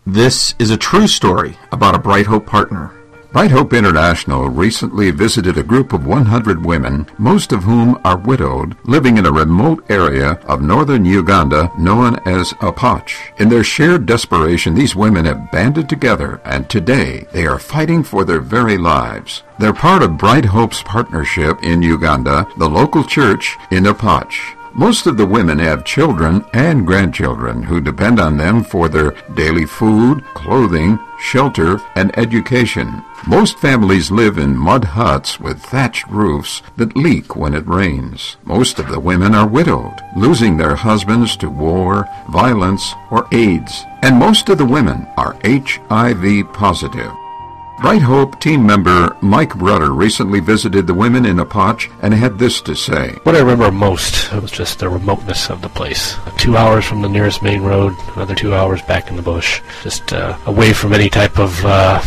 This is a true story about a Bright Hope partner. Bright Hope International recently visited a group of 100 women, most of whom are widowed, living in a remote area of northern Uganda known as Apac. In their shared desperation, these women have banded together, and today they are fighting for their very lives. They're part of Bright Hope's partnership in Uganda, the local church in Apac. Most of the women have children and grandchildren who depend on them for their daily food, clothing, shelter, and education. Most families live in mud huts with thatched roofs that leak when it rains. Most of the women are widowed, losing their husbands to war, violence, or AIDS. And most of the women are HIV positive. Bright Hope team member Mike Rudder recently visited the women in Apac and had this to say. What I remember most was just the remoteness of the place. 2 hours from the nearest main road, another 2 hours back in the bush. Just away from any type of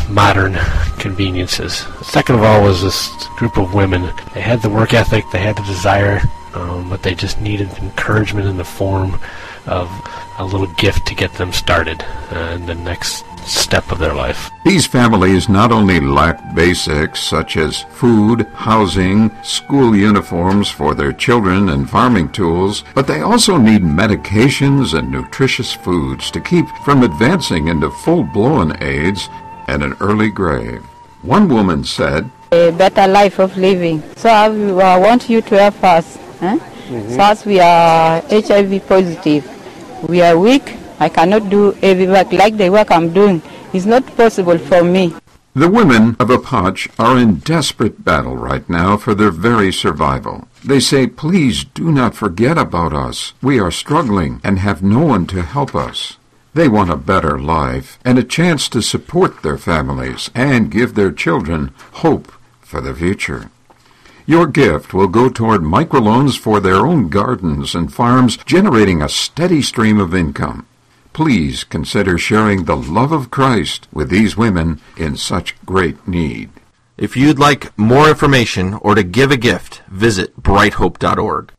modern conveniences. Second of all was this group of women. They had the work ethic, they had the desire, but they just needed encouragement in the form of a little gift to get them started in the next step of their life. These families not only lack basics such as food, housing, school uniforms for their children, and farming tools, but they also need medications and nutritious foods to keep from advancing into full-blown AIDS and an early grave. One woman said, "A better life of living. So I want you to help us. So as we are HIV positive, we are weak. I cannot do heavy work like the work I'm doing. It's not possible for me." The women of Apac are in desperate battle right now for their very survival. They say, "Please do not forget about us. We are struggling and have no one to help us." They want a better life and a chance to support their families and give their children hope for the future. Your gift will go toward microloans for their own gardens and farms, generating a steady stream of income. Please consider sharing the love of Christ with these women in such great need. If you'd like more information or to give a gift, visit brighthope.org.